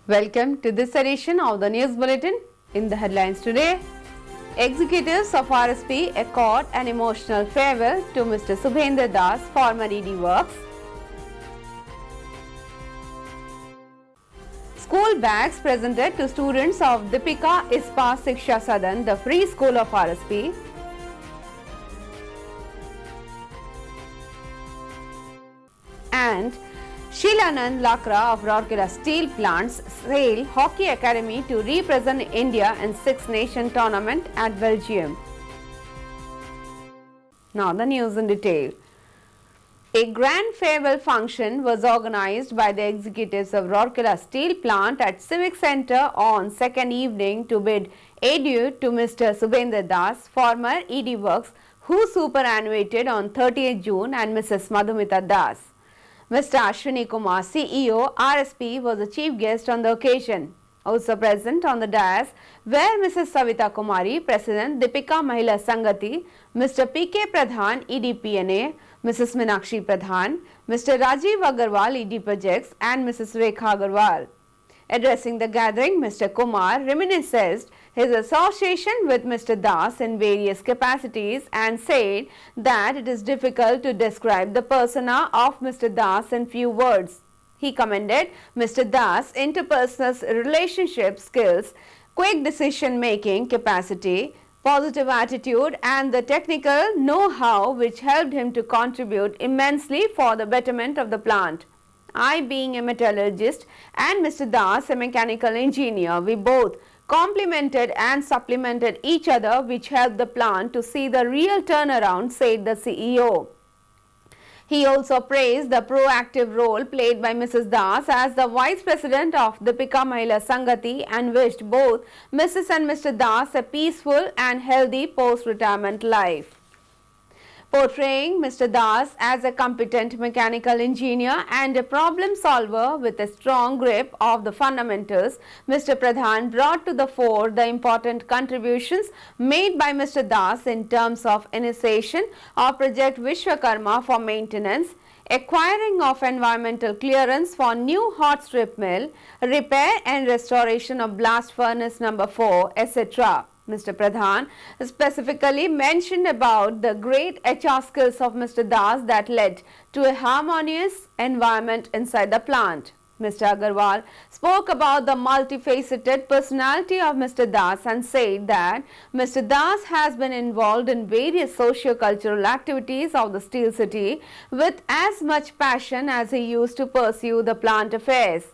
Welcome to this edition of the News Bulletin. In the headlines today, executives of RSP accord an emotional farewell to Mr. Subhendra Das, former ED Works. School bags presented to students of Deepika Ispa Shiksha Sadan, the free school of RSP. And Shilanand Lakra of Rourkela Steel Plant's Sail Hockey Academy to represent India in Six Nation tournament at Belgium. Now the news in detail. A grand farewell function was organized by the executives of Rourkela Steel Plant at Civic Centre on second evening to bid adieu to Mr. Subhendra Das, former ED Works, who superannuated on 30th June, and Mrs. Madhumita Das. Mr. Ashwini Kumar, CEO, RSP, was the chief guest on the occasion. Also present on the dais were Mrs. Savita Kumari, President, Deepika Mahila Sangati, Mr. P.K. Pradhan, EDPNA, Mrs. Meenakshi Pradhan, Mr. Rajiv Agarwal, ED Projects, and Mrs. Rekha Agarwal. Addressing the gathering, Mr. Kumar reminisced his association with Mr. Das in various capacities and said that it is difficult to describe the persona of Mr. Das in few words. He commended Mr. Das' interpersonal relationship skills, quick decision-making capacity, positive attitude, and the technical know-how which helped him to contribute immensely for the betterment of the plant. I, being a metallurgist, and Mr. Das, a mechanical engineer, we both complemented and supplemented each other, which helped the plant to see the real turnaround, said the CEO. He also praised the proactive role played by Mrs. Das as the Vice President of Deepika Mahila Sangati and wished both Mrs. and Mr. Das a peaceful and healthy post-retirement life. Portraying Mr. Das as a competent mechanical engineer and a problem solver with a strong grip of the fundamentals, Mr. Pradhan brought to the fore the important contributions made by Mr. Das in terms of initiation of Project Vishwakarma for maintenance, acquiring of environmental clearance for new hot strip mill, repair and restoration of blast furnace number 4, etc. Mr. Pradhan specifically mentioned about the great HR skills of Mr. Das that led to a harmonious environment inside the plant. Mr. Agarwal spoke about the multifaceted personality of Mr. Das and said that Mr. Das has been involved in various socio-cultural activities of the steel city with as much passion as he used to pursue the plant affairs.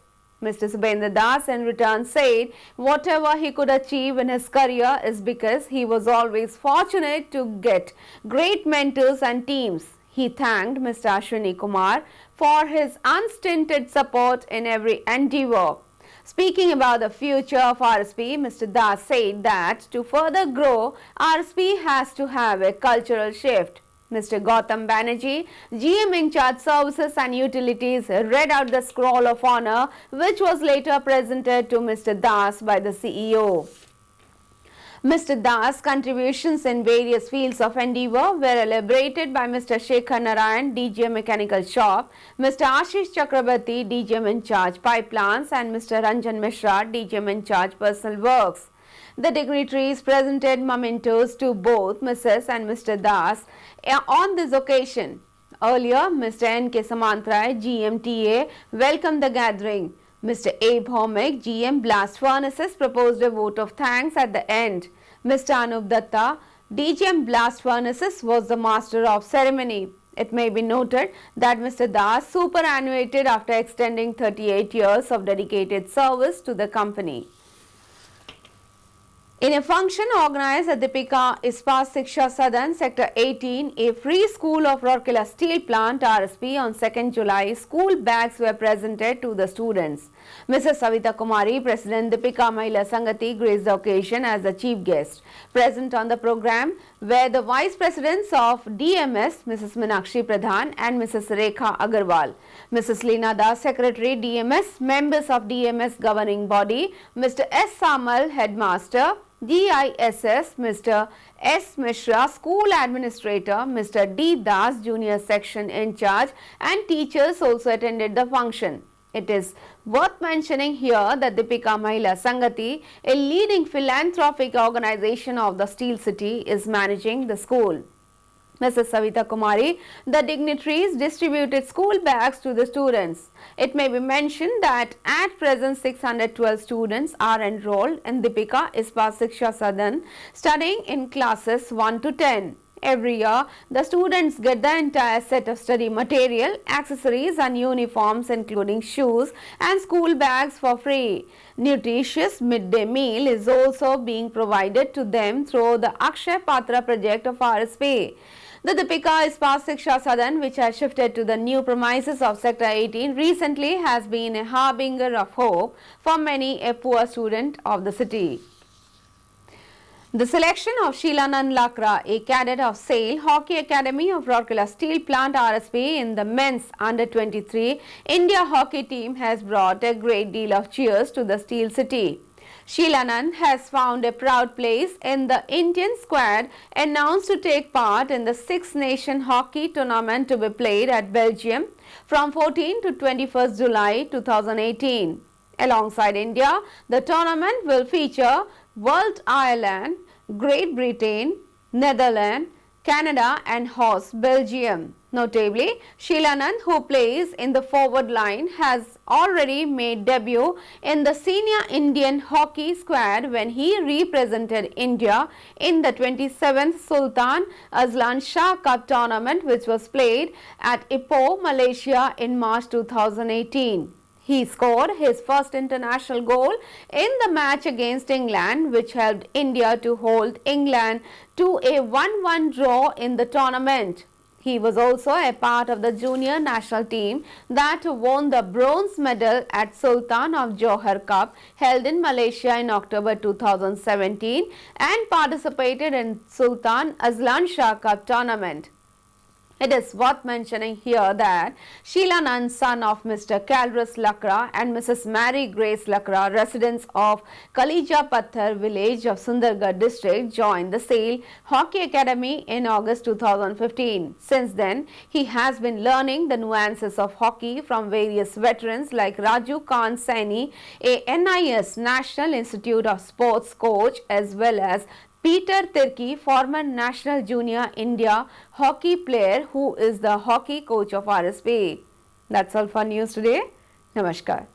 Mr. Subhendra Das in return said whatever he could achieve in his career is because he was always fortunate to get great mentors and teams. He thanked Mr. Ashwini Kumar for his unstinted support in every endeavor. Speaking about the future of RSP, Mr. Das said that to further grow, RSP has to have a cultural shift. Mr. Gautam Banerjee, GM in charge Services and Utilities, read out the scroll of honor which was later presented to Mr. Das by the CEO. Mr. Das' contributions in various fields of endeavor were elaborated by Mr. Shekhar Narayan, DGM Mechanical Shop, Mr. Ashish Chakrabarti, DGM in charge Pipelines, and Mr. Ranjan Mishra, DGM in charge Personal Works. The dignitaries presented mementos to both Mrs. and Mr. Das on this occasion. Earlier, Mr. N.K. Samantrai, GMTA, welcomed the gathering. Mr. Abe Homik, GM Blast Furnaces, proposed a vote of thanks at the end. Mr. Anup Datta, DGM Blast Furnaces, was the master of ceremony. It may be noted that Mr. Das superannuated after extending 38 years of dedicated service to the company. In a function organized at Deepika Ispa Shiksha Sadan, Sector 18, a free school of Rourkela Steel Plant RSP on 2nd July, school bags were presented to the students. Mrs. Savita Kumari, President Deepika Mahila Sangati, graced the occasion as the chief guest. Present on the program were the Vice Presidents of DMS, Mrs. Meenakshi Pradhan and Mrs. Rekha Agarwal, Mrs. Leena Das, Secretary DMS, members of DMS Governing Body, Mr. S. Samal, Headmaster, DISS, Mr. S. Mishra, School Administrator, Mr. D. Das, Junior Section in charge, and teachers also attended the function. It is worth mentioning here that Deepika Mahila Sangati, a leading philanthropic organization of the Steel City, is managing the school. Mrs. Savita Kumari, the dignitaries distributed school bags to the students. It may be mentioned that at present 612 students are enrolled in Deepika Ispat Shiksha Sadan, studying in classes 1 to 10. Every year, the students get the entire set of study material, accessories and uniforms including shoes and school bags for free. Nutritious midday meal is also being provided to them through the Akshay Patra project of RSTV. The Deepika Ispat Shiksha Sadan, which has shifted to the new premises of Sector 18, recently has been a harbinger of hope for many a poor student of the city. The selection of Sheelanand Lakra, a cadet of SAIL Hockey Academy of Rourkela Steel Plant RSP in the men's under-23 India hockey team has brought a great deal of cheers to the Steel City. Sheelanand has found a proud place in the Indian squad announced to take part in the Six Nation Hockey Tournament to be played at Belgium from 14 to 21st July 2018. Alongside India, the tournament will feature World Ireland, Great Britain, Netherlands, Canada and hosts Belgium. Notably, Sheelanand, who plays in the forward line, has already made debut in the senior Indian hockey squad when he represented India in the 27th Sultan Azlan Shah Cup tournament, which was played at Ipoh, Malaysia in March 2018. He scored his first international goal in the match against England, which helped India to hold England to a 1-1 draw in the tournament. He was also a part of the junior national team that won the bronze medal at Sultan of Johor Cup held in Malaysia in October 2017 and participated in Sultan Azlan Shah Cup tournament. It is worth mentioning here that Sheelanand, son of Mr. Calrus Lakra and Mrs. Mary Grace Lakra, residents of Kalija Patthar village of Sundargarh district, joined the SAIL Hockey Academy in August 2015. Since then, he has been learning the nuances of hockey from various veterans like Raju Khan Saini, a NIS National Institute of Sports coach, as well as Peter Tirki, former National Junior India hockey player who is the hockey coach of RSP. That's all for news today. Namaskar.